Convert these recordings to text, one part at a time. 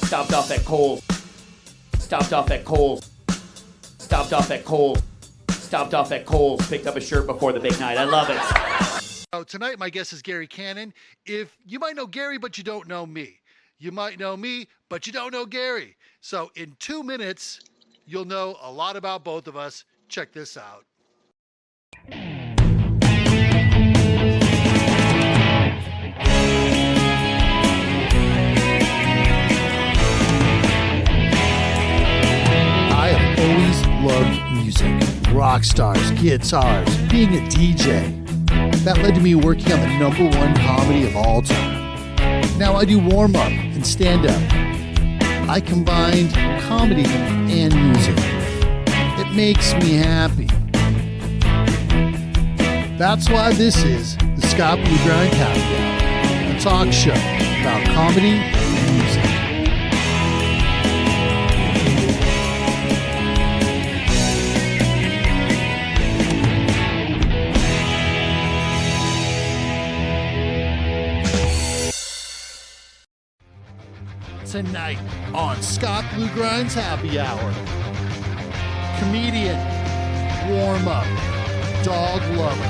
Stopped off at Kohl's. Stopped off at Kohl's. Stopped off at Kohl's. Stopped off at Kohl's. Picked up a shirt before the big night. I love it. Tonight, my guest is Gary Cannon. If you might know Gary, but you don't know me. You might know me, but you don't know Gary. So in 2 minutes, you'll know a lot about both of us. Check this out. I have always loved music, rock stars, guitars, being a DJ. That led to me working on the #1 comedy of all time. Now I do warm-up and stand-up. I combined comedy and music. It makes me happy. That's why this is the Scott BLUGRIND'S Happy Hour, a talk show about comedy and music. Tonight on Scott BLUGRIND'S Happy Hour, comedian, warm-up, dog lover,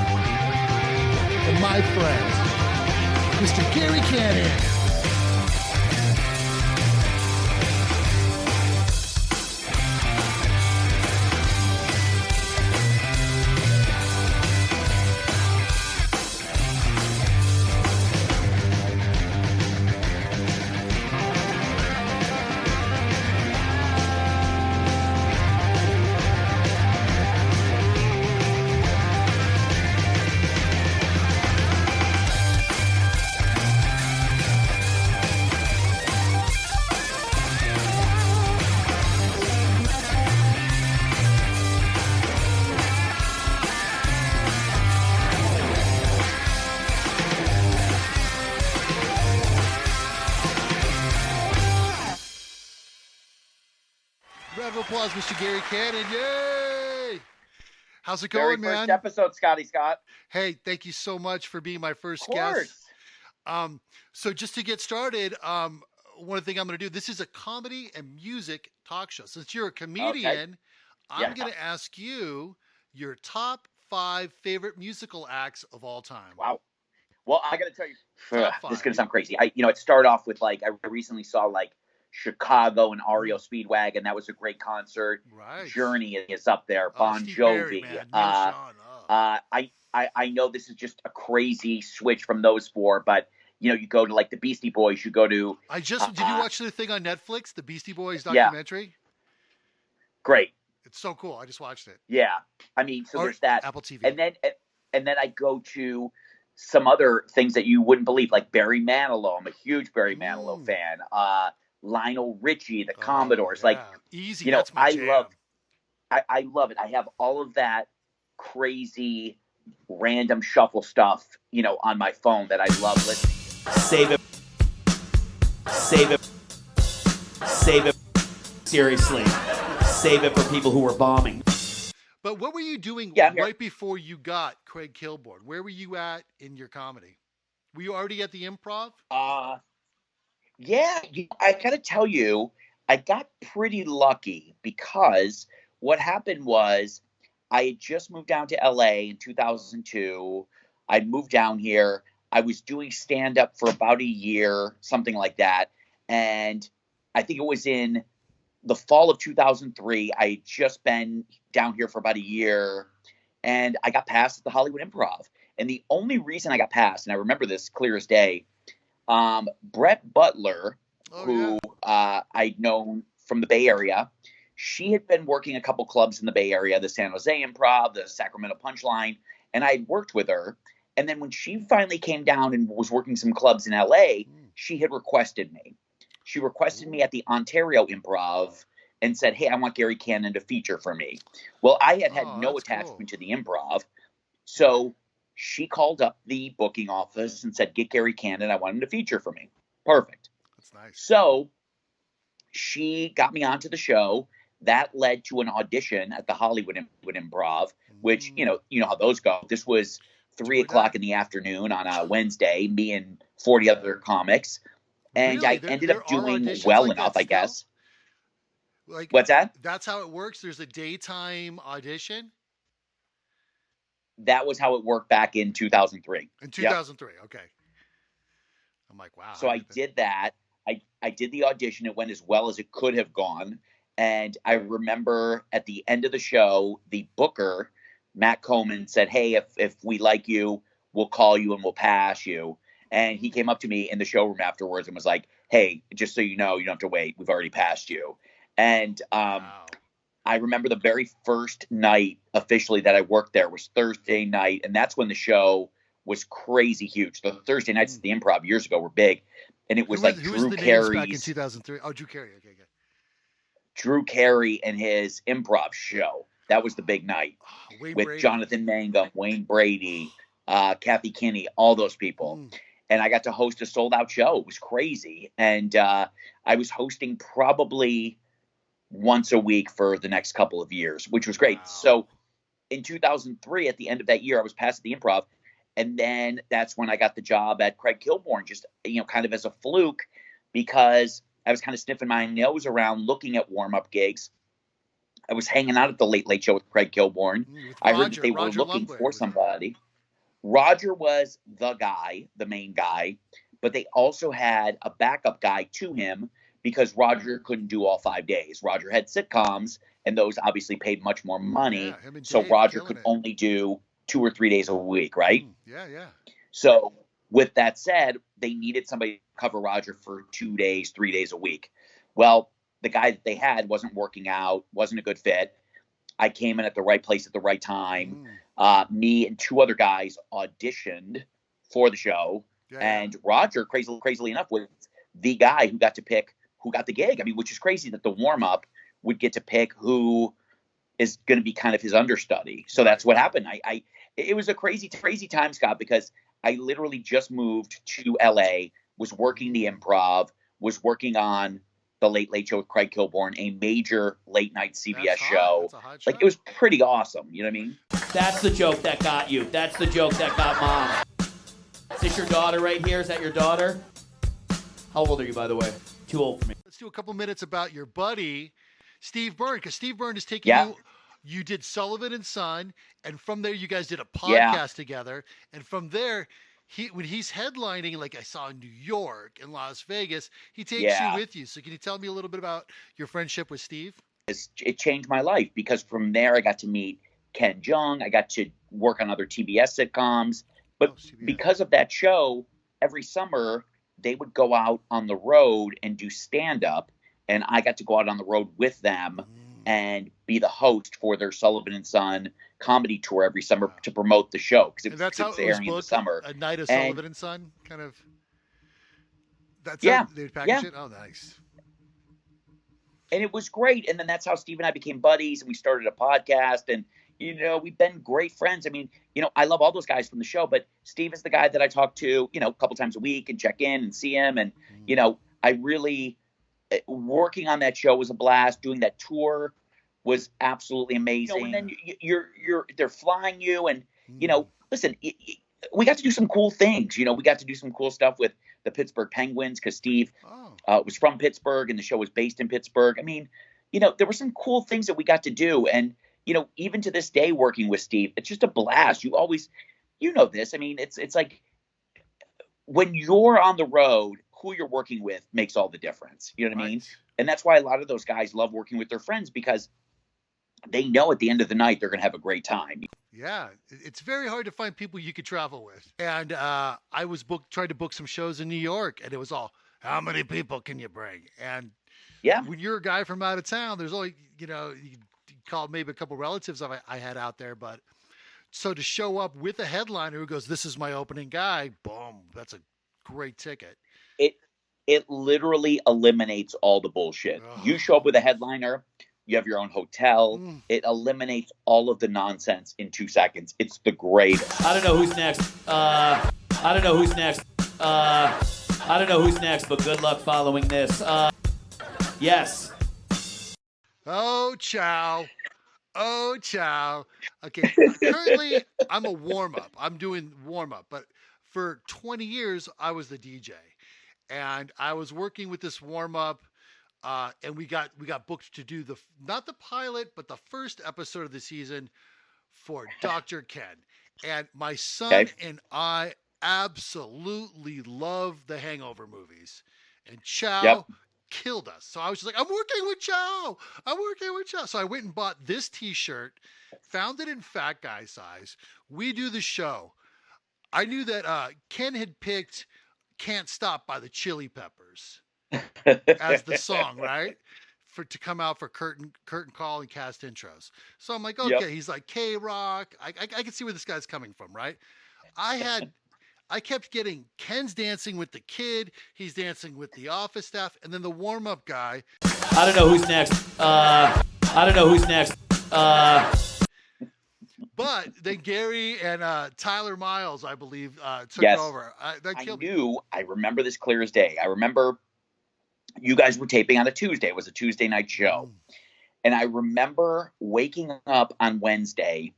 and my friend, Mr. Gary Cannon. Round of applause, Mr. Gary Cannon. Yay! How's it going, man? First episode, Scott. Hey, thank you so much for being my first Of course. guest. So just to get started, one thing I'm going to do, this is a comedy and music talk show. Since you're a comedian, I'm going to ask you your top 5 favorite musical acts of all time. Wow. Well, I got to tell you, Top this is 5. going to sound crazy. It started off with I recently saw Chicago and REO Speedwagon. That was a great concert. Right. Journey is up there. Bon Steve Jovi. Byrnes, man. You and Sean, I know this is just a crazy switch from those 4, but you go to the Beastie Boys. You go to. did you watch the thing on Netflix, the Beastie Boys documentary? Great. It's so cool. I just watched it. Yeah. There's that. Apple TV. And then I go to some other things that you wouldn't believe, like Barry Manilow. I'm a huge Barry Manilow fan. Lionel Richie, the Commodores. Easy. That's my jam. I love it. I have all of that crazy random shuffle stuff, on my phone that I love listening. Save it. Save it. Save it. Seriously. Save it for people who were bombing. But what were you doing right before you got Craig Kilborn? Where were you at in your comedy? Were you already at the Improv? Yeah, I got to tell you, I got pretty lucky because what happened was I had just moved down to LA in 2002. I moved down here. I was doing stand-up for about a year, something like that. And I think it was in the fall of 2003. I had just been down here for about a year. And I got passed at the Hollywood Improv. And the only reason I got passed, and I remember this clear as day, Brett Butler, who I'd known from the Bay Area, she had been working a couple clubs in the Bay Area, the San Jose Improv, the Sacramento Punchline, and I had worked with her. And then when she finally came down and was working some clubs in LA, she had requested me. She requested me at the Ontario Improv and said, hey, I want Gary Cannon to feature for me. Well, I had no attachment to the Improv. So she called up the booking office and said, get Gary Cannon. I want him to feature for me. Perfect. That's nice. So she got me onto the show. That led to an audition at the Hollywood Improv, which, you know how those go. This was 3 o'clock in the afternoon on a Wednesday, me and 40 other comics. and Really? I There ended there up are doing auditions well like enough, that I still? guess. Like What's that? that's how it works? There's a daytime audition That was how it worked back in 2003. in Yep. 2003. Okay. I'm like, wow, how So do I you think? did that. I did the audition. It went as well as it could have gone. And I remember at the end of the show, the booker, Matt Coleman, said, "Hey, if we like you, we'll call you and we'll pass you." And he came up to me in the showroom afterwards and was like, "Hey, just so you know, you don't have to wait. We've already passed you." And Wow. I remember the very first night officially that I worked there was Thursday night, and that's when the show was crazy huge. The Thursday nights at the Improv years ago were big, and it was like Who was the names back in 2003? Oh, Drew Carey. Okay, okay. Drew Carey and his improv show. That was the big night Oh, Wayne with Brady. Jonathan Mangum, Wayne Brady, Kathy Kinney, all those people. And I got to host a sold out show. It was crazy. And I was hosting probably once a week for the next couple of years, which was great. Wow. So in 2003, at the end of that year, I was passed the Improv. And then that's when I got the job at Craig Kilborn, just, kind of as a fluke, because I was kind of sniffing my nose around looking at warm up gigs. I was hanging out at the Late Late Show with Craig Kilborn. With I heard that they were Roger looking Lumberg for somebody. Roger was the guy, the main guy, but they also had a backup guy to him because Roger couldn't do all 5 days. Roger had sitcoms, and those obviously paid much more money. Yeah, him and So Dave Roger killing could it. only do 2 or 3 days a week, right? Yeah, yeah. So with that said, they needed somebody to cover Roger for 2 days, 3 days a week. Well, the guy that they had wasn't working out, wasn't a good fit. I came in at the right place at the right time. Me and 2 other guys auditioned for the show, and Roger, crazily enough, was the guy who got to pick who got the gig. I mean, which is crazy that the warm up would get to pick who is going to be kind of his understudy. So that's what happened. It was a crazy time, Scott, because I literally just moved to LA, was working the Improv, was working on the Late Late Show with Craig Kilborn, a major late night CBS show. That's a hot Like, show. it was pretty awesome. You know what I mean? That's the joke that got you. That's the joke that got mom. Is this your daughter right here? Is that your daughter? How old are you, by the way? Too old for me. Let's do a couple minutes about your buddy, Steve Byrne, because Steve Byrne is taking Yeah. you. You did Sullivan and Son, and from there you guys did a podcast Yeah. together, and from there, when he's headlining, like I saw in New York and Las Vegas, he takes you Yeah. with you. So can you tell me a little bit about your friendship with Steve? It changed my life because from there I got to meet Ken Jeong. I got to work on other TBS sitcoms. But CBS. because of that show, every summer they would go out on the road and do stand up. And I got to go out on the road with them and be the host for their Sullivan and Son comedy tour every summer to promote the show because And that's how was it was airing in the booked. summer. A night of And- Sullivan and Son, kind of. That's Yeah, how they would package yeah. it. Oh, nice. And it was great. And then that's how Steve and I became buddies, and we started a podcast. And we've been great friends. I mean, I love all those guys from the show, but Steve is the guy that I talk to, a couple times a week and check in and see him. And I really working on that show was a blast. Doing that tour was absolutely amazing. And then they're flying you, and listen, we got to do some cool things. We got to do some cool stuff with the Pittsburgh Penguins because Steve was from Pittsburgh and the show was based in Pittsburgh. I mean, there were some cool things that we got to do. And, even to this day working with Steve, it's just a blast. You always, this. I mean, it's like when you're on the road, who you're working with makes all the difference. You know what I mean? And that's why a lot of those guys love working with their friends because they know at the end of the night they're going to have a great time. Yeah, it's very hard to find people you could travel with. And I was tried to book some shows in New York, and it was all, how many people can you bring? And when you're a guy from out of town, there's only, you called maybe a couple relatives I had out there. But so to show up with a headliner who goes, this is my opening guy, boom, that's a great ticket. It literally eliminates all the bullshit. You show up with a headliner, you have your own hotel. It eliminates all of the nonsense in 2 seconds. It's the greatest. I don't know who's next. I don't know who's next. I don't know who's next, but good luck following this. Yes. Oh, chow. Oh, chow. Okay. Currently, I'm a warm-up. I'm doing warm-up. But for 20 years, I was the DJ. and I was working with this warm up, and we got booked to do not the pilot, but the first episode of the season for Dr. Ken. And my son Okay. and I absolutely love the Hangover movies, and Chow Yep. killed us. So I was just like, I'm working with Chow. I'm working with Chow. So I went and bought this T-shirt, found it in fat guy size. We do the show. I knew that Ken had picked "Can't Stop" by the Chili Peppers as the song, right? To come out for curtain call and cast intros. So I'm like, okay. Yep. He's like K-Rock. I can see where this guy's coming from, right? I kept getting Ken's dancing with the kid. He's dancing with the office staff, and then the warm up guy. I don't know who's next. But then Gary and Tyler Miles, I believe, took Yes. over. I remember this clear as day. I remember you guys were taping on a Tuesday. It was a Tuesday night show. And I remember waking up on Wednesday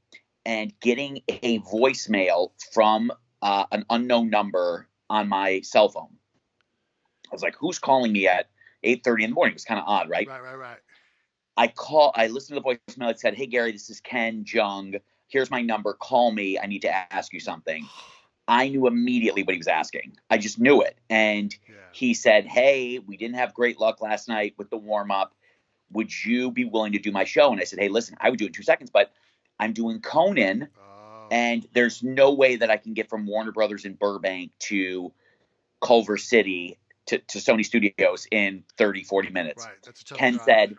and getting a voicemail from an unknown number on my cell phone. I was like, who's calling me at 8:30 in the morning? It was kind of odd, right? Right. I listened to the voicemail. It said, hey, Gary, this is Ken Jung. Here's my number. Call me. I need to ask you something. I knew immediately what he was asking. I just knew it. And he said, hey, we didn't have great luck last night with the warm-up. Would you be willing to do my show? And I said, hey, listen, I would do it in 2 seconds, but I'm doing Conan, and there's no way that I can get from Warner Brothers in Burbank to Culver City to Sony Studios in 30, 40 minutes. Right. That's a tough Ken drive. said,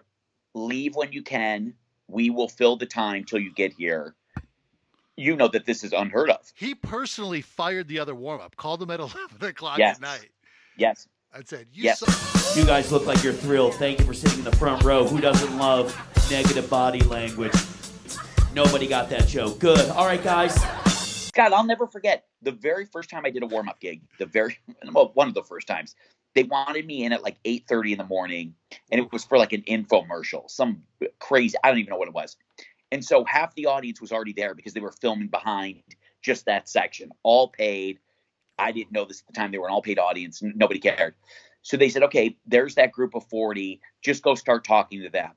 leave when you can. We will fill the time till you get here. You know that this is unheard of. He personally fired the other warm-up, called him at 11 o'clock Yes. at night. Yes. I said, Yes. You guys look like you're thrilled. Thank you for sitting in the front row. Who doesn't love negative body language? Nobody got that joke. Good. All right, guys. Scott, I'll never forget the very first time I did a warm-up gig, one of the first times. They wanted me in at like 8:30 in the morning, and it was for like an infomercial, some crazy, I don't even know what it was. And so half the audience was already there because they were filming behind just that section, all paid. I didn't know this at the time. They were an all-paid audience. Nobody cared. So they said, okay, there's that group of 40. Just go start talking to them.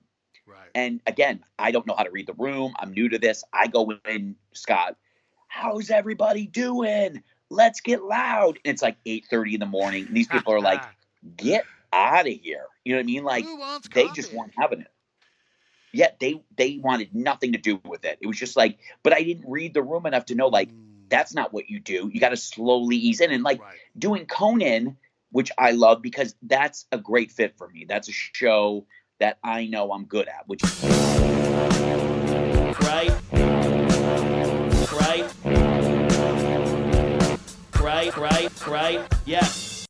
Right. And again, I don't know how to read the room. I'm new to this. I go in, Scott, how's everybody doing? Let's get loud. And it's like 8:30 in the morning. And these people are like, get out of here. You know what I mean? Like, they just weren't having it. Yet they wanted nothing to do with it. It was just like, but I didn't read the room enough to know, like, that's not what you do. You got to slowly ease in. And like doing Conan, which I love because that's a great fit for me. That's a show that I know I'm good at, which is right. Yes.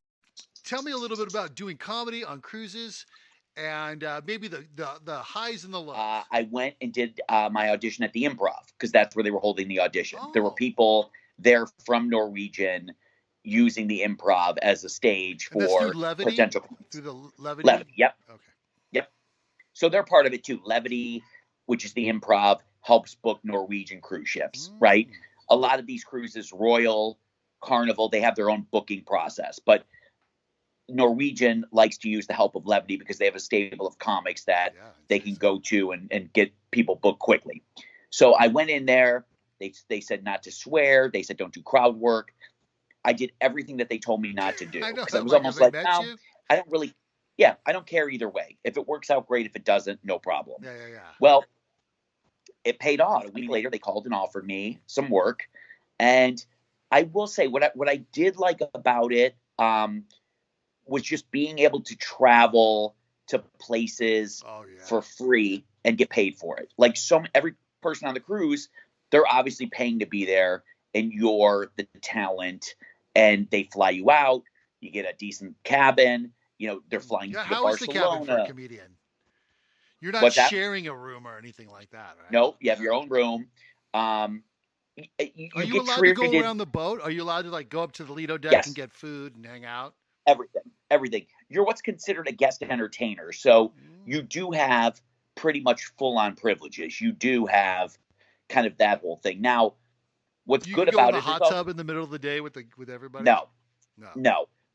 Tell me a little bit about doing comedy on cruises and maybe the highs and the lows. I went and did my audition at the IMPROV because that's where they were holding the audition. There were people there from Norwegian using the IMPROV as a stage for potential. Through the Levity? Levity, yep. Okay. Yep. So they're part of it too. Levity, which is the IMPROV, helps book Norwegian cruise ships, right? A lot of these cruises, Royal, Carnival, they have their own booking process. But Norwegian likes to use the help of Levity because they have a stable of comics that they can go to and get people booked quickly. So I went in there. They said not to swear. They said don't do crowd work. I did everything that they told me not to do. I know. I was almost like, no, I don't really, I don't care either way. If it works out, great. If it doesn't, no problem. Yeah. Well, it paid off. A week later, they called and offered me some work. And I will say what I did like about it was just being able to travel to places for free and get paid for it. Like every person on the cruise, they're obviously paying to be there, and you're the talent, and they fly you out. You get a decent cabin. You know, they're flying you to How Barcelona. is the cabin for a comedian? You're not sharing a room or anything like that, right? No, you have your own room. Are you allowed to go around the boat? Are you allowed to like go up to the Lido deck and get food and hang out? Everything. You're what's considered a guest entertainer. So you do have pretty much full-on privileges. You do have kind of that whole thing. Now, what's good about it is hot tub in the middle of the day with everybody? No.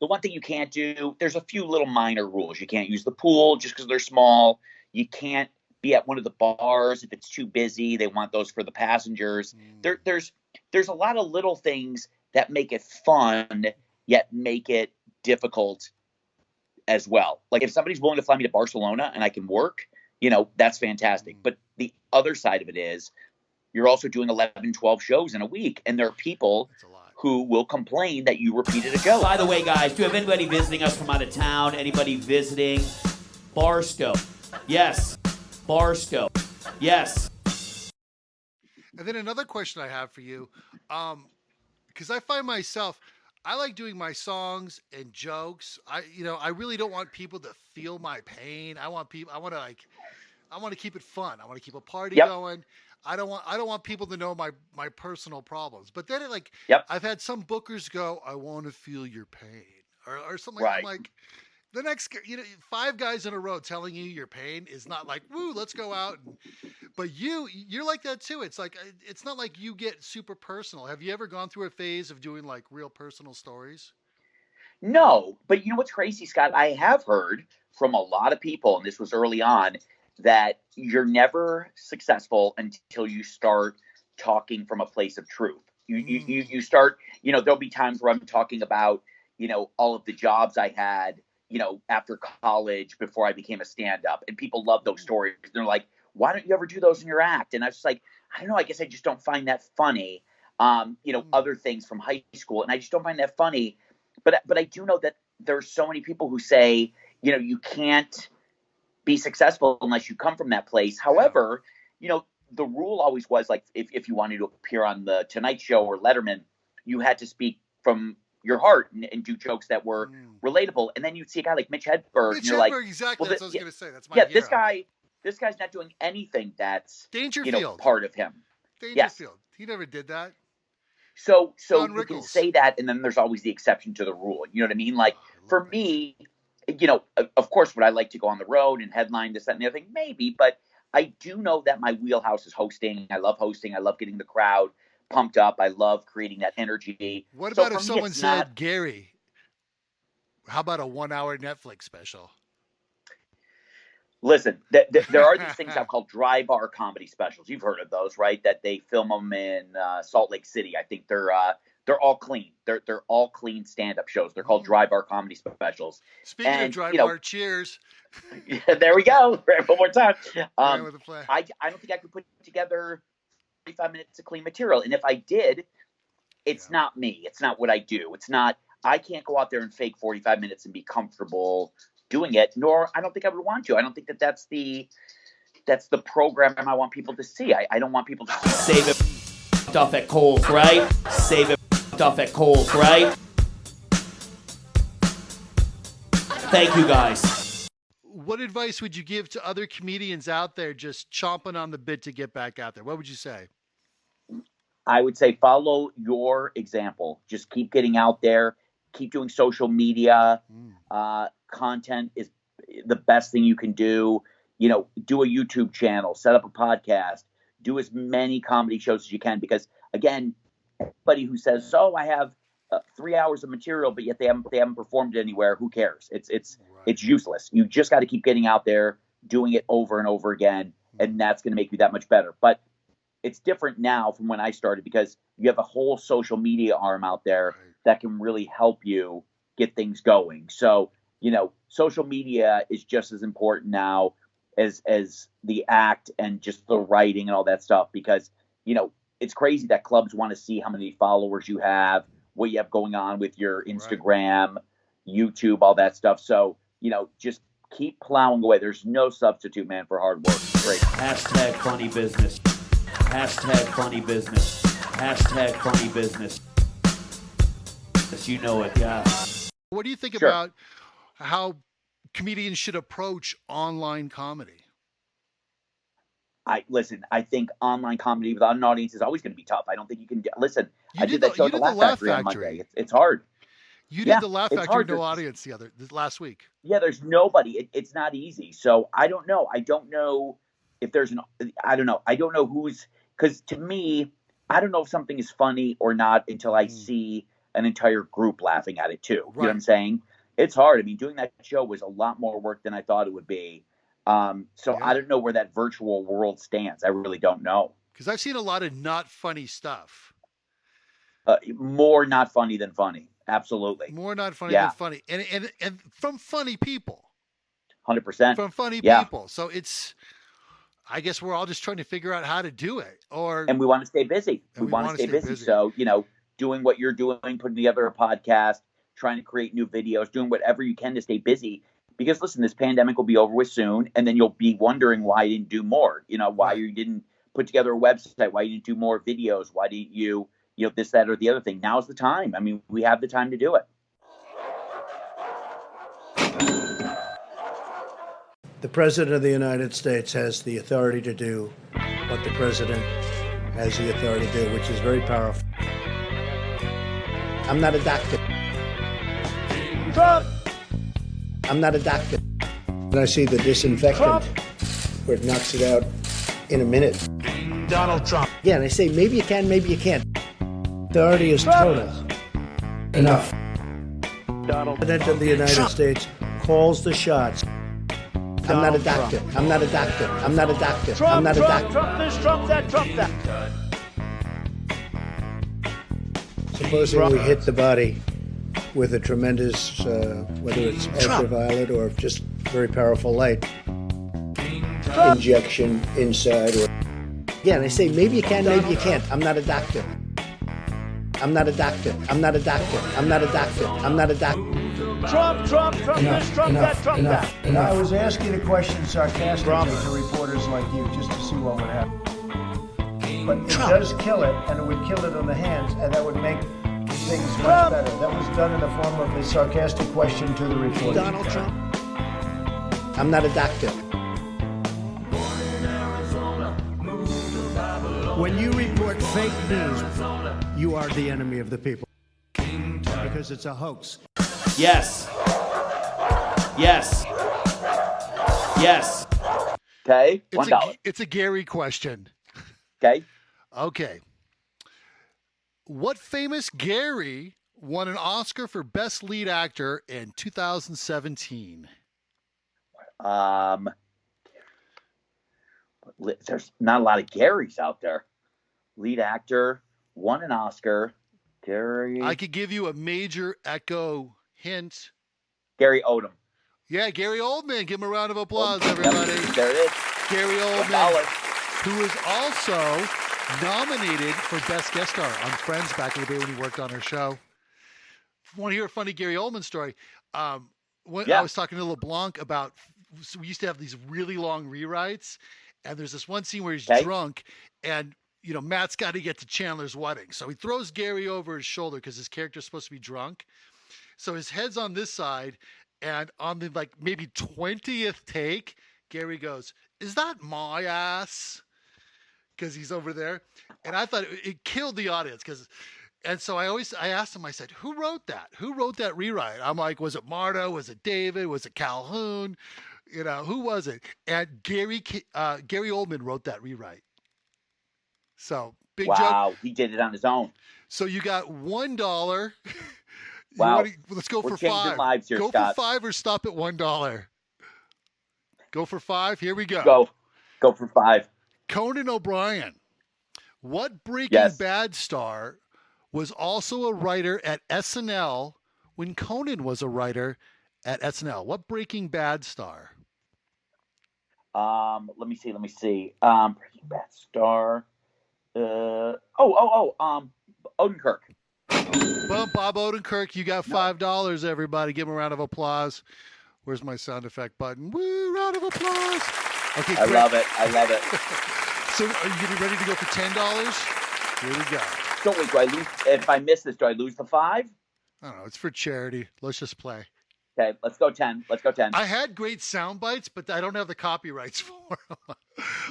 The one thing you can't do, there's a few little minor rules. You can't use the pool just because they're small. You can't be at one of the bars if it's too busy. They want those for the passengers. There's a lot of little things that make it fun, yet make it difficult as well. Like if somebody's willing to fly me to Barcelona and I can work, that's fantastic. But the other side of it is you're also doing 11, 12 shows in a week. And there are people who will complain that you repeated a joke. By the way, guys, do you have anybody visiting us from out of town? Anybody visiting? Barstow. Yes. Barstow. Yes. And then another question I have for you, because I find myself, I like doing my songs and jokes. I really don't want people to feel my pain. I want to keep it fun. I want to keep a party going. I don't want people to know my personal problems. But then I've had some bookers go, I want to feel your pain or something. Right. I'm like, the next, 5 guys in a row telling you your pain is not like, woo, let's go out. But you're like that too. It's like, it's not like you get super personal. Have you ever gone through a phase of doing like real personal stories? No, but you know what's crazy, Scott? I have heard from a lot of people, and this was early on, that you're never successful until you start talking from a place of truth. You start, there'll be times where I'm talking about, all of the jobs I had, after college before I became a stand-up, and people love those stories. They're like, why don't you ever do those in your act? And I was like, I don't know, I guess I just don't find that funny. Other things from high school, and I just don't find that funny. But I do know that there are so many people who say, you can't be successful unless you come from that place. However, the rule always was like, if you wanted to appear on the Tonight Show or Letterman, you had to speak from your heart and do jokes that were relatable. And then you'd see a guy like Mitch Hedberg, and you're like, exactly. That's what I was going to say. That's my hero. hero. This guy's not doing anything that's Dangerfield. Part of him. Dangerfield. He never did that. So you can say that, and then there's always the exception to the rule. You know what I mean? Like for me, of course, would I like to go on the road and headline this, that, and the other thing? Maybe, but I do know that my wheelhouse is hosting. I love hosting. I love getting the crowd pumped up. I love creating that energy. What about if someone said, Gary, how about a 1-hour Netflix special? Listen, there are these things out called dry bar comedy specials. You've heard of those, right? That they film them in Salt Lake City. I think they're all clean. They're all clean stand-up shows. They're called dry bar comedy specials. Speaking of dry bar, cheers. There we go. One more time. I don't think I could put together 45 minutes of clean material. And if I did, it's not me. It's not what I do. It's not. I can't go out there and fake 45 minutes and be comfortable doing it, nor I don't think I would want to. I don't think that's the program I want people to see. I don't want people to save it off at Kohl's, right? Save it off at Kohl's, right? Thank you, guys. What advice would you give to other comedians out there just chomping on the bit to get back out there? What would you say? I would say follow your example. Just keep getting out there. Keep doing social media. Content is the best thing you can do. Do a YouTube channel, set up a podcast, do as many comedy shows as you can. Because again, anybody who says, "Oh, I have 3 hours of material," but yet they haven't performed it anywhere, who cares? It's useless. You just got to keep getting out there, doing it over and over again, and that's going to make you that much better. But it's different now from when I started because you have a whole social media arm out there that can really help you get things going. So, social media is just as important now as the act and just the writing and all that stuff because, it's crazy that clubs want to see how many followers you have, what you have going on with your Instagram, YouTube, all that stuff. So, just keep plowing away. There's no substitute, man, for hard work. Great. Hashtag funny business. Hashtag funny business. Hashtag funny business. Yes, you know it, yeah. What do you think about how comedians should approach online comedy? I think online comedy without an audience is always going to be tough. I don't think you can listen. I did that show at the Laugh Factory on Monday. It's hard. You did the Laugh Factory, no audience last week. Yeah, there's nobody. It's not easy. So I don't know. I don't know if there's I don't know. I don't know because to me, I don't know if something is funny or not until I see an entire group laughing at it too. You know what Right. I'm saying? It's hard. I mean, doing that show was a lot more work than I thought it would be. So Yeah. I don't know where that virtual world stands. I really don't know. Because I've seen a lot of not funny stuff. More not funny than funny. Absolutely. More not funny Yeah. than funny. And from funny people. 100%. From funny Yeah. people. So I guess we're all just trying to figure out how to do it. And we want to stay busy. And We want to stay busy. So, you know, doing what you're doing, putting together a podcast, trying to create new videos, doing whatever you can to stay busy. Because listen, this pandemic will be over with soon, and then you'll be wondering why you didn't do more. You know, why Right. you didn't put together a website, why you didn't do more videos, why didn't you, you know, this, that, or the other thing. Now's the time. I mean, we have the time to do it. The President of the United States has the authority to do what the President has the authority to do, which is very powerful. I'm not a doctor. Trump! I'm not a doctor. When I see the disinfectant, where it knocks it out in a minute. Donald Trump. Yeah, and I say, maybe you can, maybe you can't. Authority is total. Enough. Donald President of the United States calls the shots. I'm not a doctor. I'm not a doctor. I'm not a doctor. Trump, I'm not a Trump, doctor. Trump this, Trump that, Trump that. Supposing we hit the body with a tremendous, whether it's ultraviolet or just very powerful light, injection inside. Or again, I say maybe you can, maybe you can't. I'm not a doctor. I'm not a doctor. I'm not a doctor. I'm not a doctor. I'm not a doctor. Trump, Trump, Trump this, Trump that, Trump that. I was asking a question sarcastically to reporters like you just to see what would happen. But it does kill it, and it would kill it on the hands, and that would make things much better. That was done in the form of a sarcastic question to the reporter. Donald Trump. I'm not a doctor. When you report fake news, you are the enemy of the people. Because it's a hoax. Yes. Yes. Yes. Okay? $1. It's a Gary question. Okay? Okay. What famous Gary won an Oscar for Best Lead Actor in 2017? There's not a lot of Garys out there. Lead actor, won an Oscar. Gary. I could give you a major echo hint. Gary Odom. Yeah, Gary Oldman. Give him a round of applause, everybody. Yep, there it is. Gary Oldman, $1. who was also nominated for Best Guest Star on Friends back in the day when he worked on our show. Want to hear a funny Gary Oldman story? When I was talking to LeBlanc about, so we used to have these really long rewrites, and there's this one scene where he's drunk, and you know Matt's got to get to Chandler's wedding, so he throws Gary over his shoulder because his character's supposed to be drunk, so his head's on this side, and on the like maybe 20th take, Gary goes, "Is that my ass?" Because he's over there, and I thought it killed the audience because. And so I asked him, I said, who wrote that? Who wrote that rewrite? I'm like, was it Marta? Was it David? Was it Calhoun? You know, who was it? And Gary Oldman wrote that rewrite. So big joke. Wow, he did it on his own. So you got $1. Wow. Let's go for changing $5. Lives here, go Scott. for $5 or stop at $1. Go for $5. Here we go. Go for $5. Conan O'Brien. What Breaking Bad star was also a writer at SNL when Conan was a writer at SNL? What Breaking Bad star? Let me see. Breaking Bad star. Odenkirk. Well, Bob Odenkirk, you got $5, everybody. Give him a round of applause. Where's my sound effect button? Woo, round of applause. Okay, I great. love it. So are you getting ready to go for $10? Here we go. So wait, do I lose? If I miss this, do I lose the $5? I don't know. It's for charity. Let's just play. Okay, let's go 10. I had great sound bites, but I don't have the copyrights for them.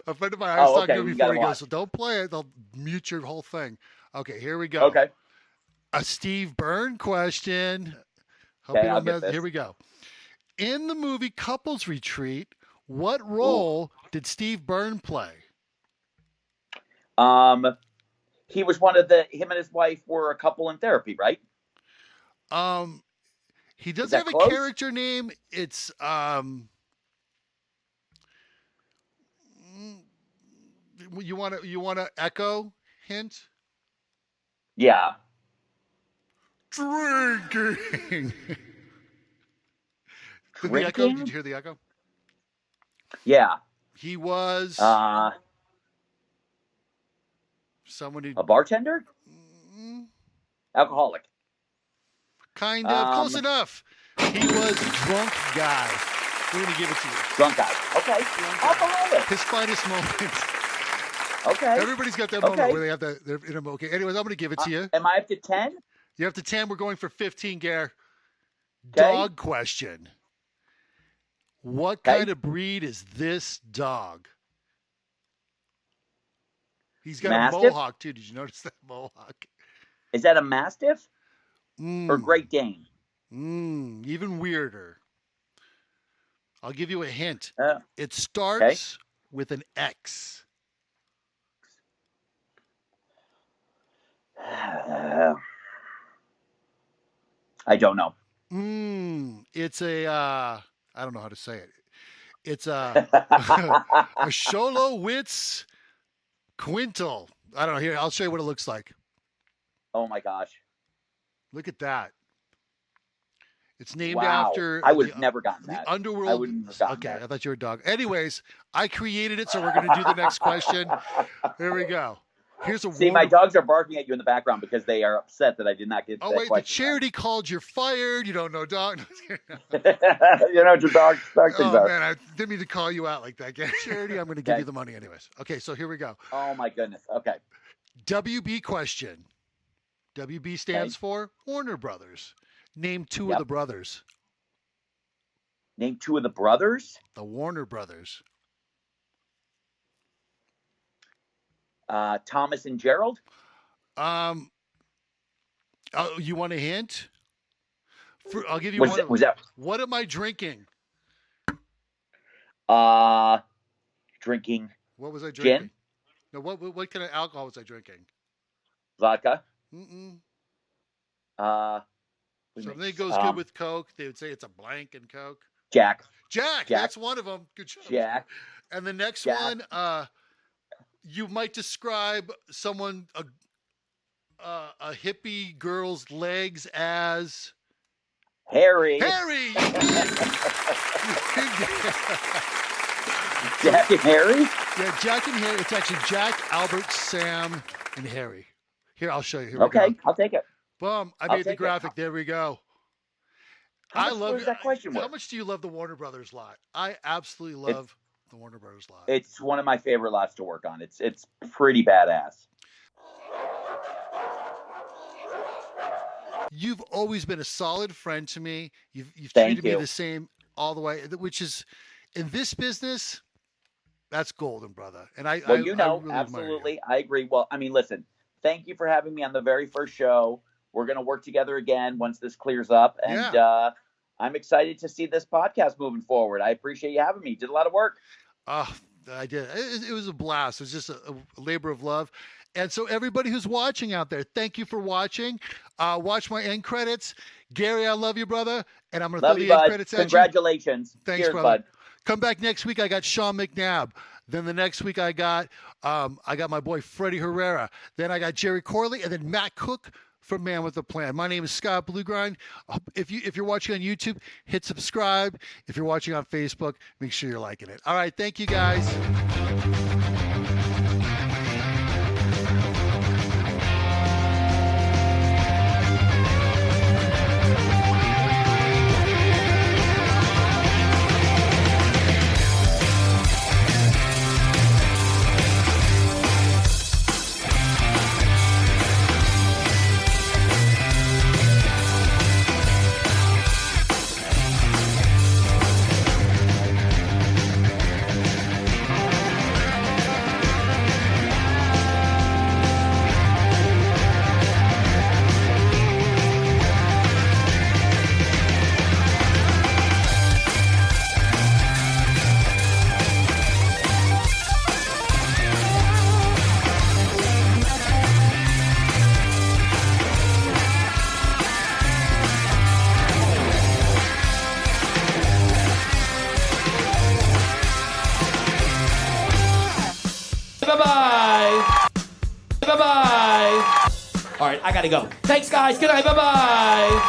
A friend of mine, I was talking to him before, he goes, so don't play it. They'll mute your whole thing. Okay, here we go. Okay. A Steve Byrne question. Hope Okay, you I'll don't get mess. this. Here we go. In the movie Couples Retreat, what role did Steve Byrne play? He was him and his wife were a couple in therapy, right? He doesn't that have a close? character name. It's you want to echo hint? Yeah. Drinking. Did the echo? Did you hear the echo? Yeah. He was someone who a bartender? Alcoholic. kind of close enough. He was drunk guy. We're gonna give it to you. Drunk guy. Okay. Alcoholic. His finest moment. Okay. Everybody's got that moment where they have that. They're in a, okay. Anyways, I'm gonna give it to you. Am I up to 10? You're up to 10. We're going for 15, Gare. Okay. Dog question. What kind of breed is this dog? He's got Mastiff? a mohawk too. Did you notice that mohawk? Is that a Mastiff or Great Dane? Even weirder. I'll give you a hint. It starts with an X. I don't know. It's a I don't know how to say it. It's a a Sholowitz Quintal. I don't know. Here, I'll show you what it looks like. Oh my gosh. Look at that. It's named Wow. after I would have never gotten that. The underworld. I wouldn't have gotten okay, that. I thought you were a dog. Anyways, I created it, so we're going to do the next question. Here we go. Here's a See, my dogs are barking at you in the background because they are upset that I did not get that wait, question. the charity called you're fired. You don't know dog. You know what your dog things are. Man, I didn't mean to call you out like that. Charity, I'm going to give you the money anyways. Okay, so here we go. Oh my goodness. Okay. WB question. WB stands for Warner Brothers. Name two of the brothers. Name two of the brothers? The Warner Brothers. Thomas and Gerald? Oh, you want a hint? I'll give you one. What am I drinking? Drinking. What was I drinking? Gin? No, what kind of alcohol was I drinking? Vodka? Something goes good with Coke. They would say it's a blank in Coke. Jack. That's one of them. Good job. Jack. And the next one, you might describe someone, a hippie girl's legs as Harry. Harry. Jack and Harry? Yeah, Jack and Harry. It's actually Jack, Albert, Sam, and Harry. Here, I'll show you. Here okay, I'll take it. Boom! I made the graphic. There we go. How much was that question worth? How much do you love the Warner Brothers lot? I absolutely love the Warner Brothers lot. It's one of my favorite lots to work on. It's pretty badass. You've always been a solid friend to me. You've treated me the same all the way, which is in this business, that's golden, brother. And I really absolutely, I agree. Well, I mean, listen, thank you for having me on the very first show. We're going to work together again once this clears up. And I'm excited to see this podcast moving forward. I appreciate you having me. You did a lot of work. Oh, I did. It was a blast. It was just a labor of love. And so everybody who's watching out there, thank you for watching. Watch my end credits. Gary, I love you, brother. And I'm going to throw the end credits at you. Congratulations. Thanks, cheers, brother. bud. Come back next week. I got Sean McNabb. Then the next week I got my boy Freddie Herrera. Then I got Jerry Corley, and then Matt Cook from Man with a Plan. My name is Scott BlueGrind. If you're watching on YouTube, hit subscribe. If you're watching on Facebook, make sure you're liking it. All right, thank you guys. bye-bye. Bye-bye. All right, I gotta go. Thanks, guys. Good night. Bye-bye.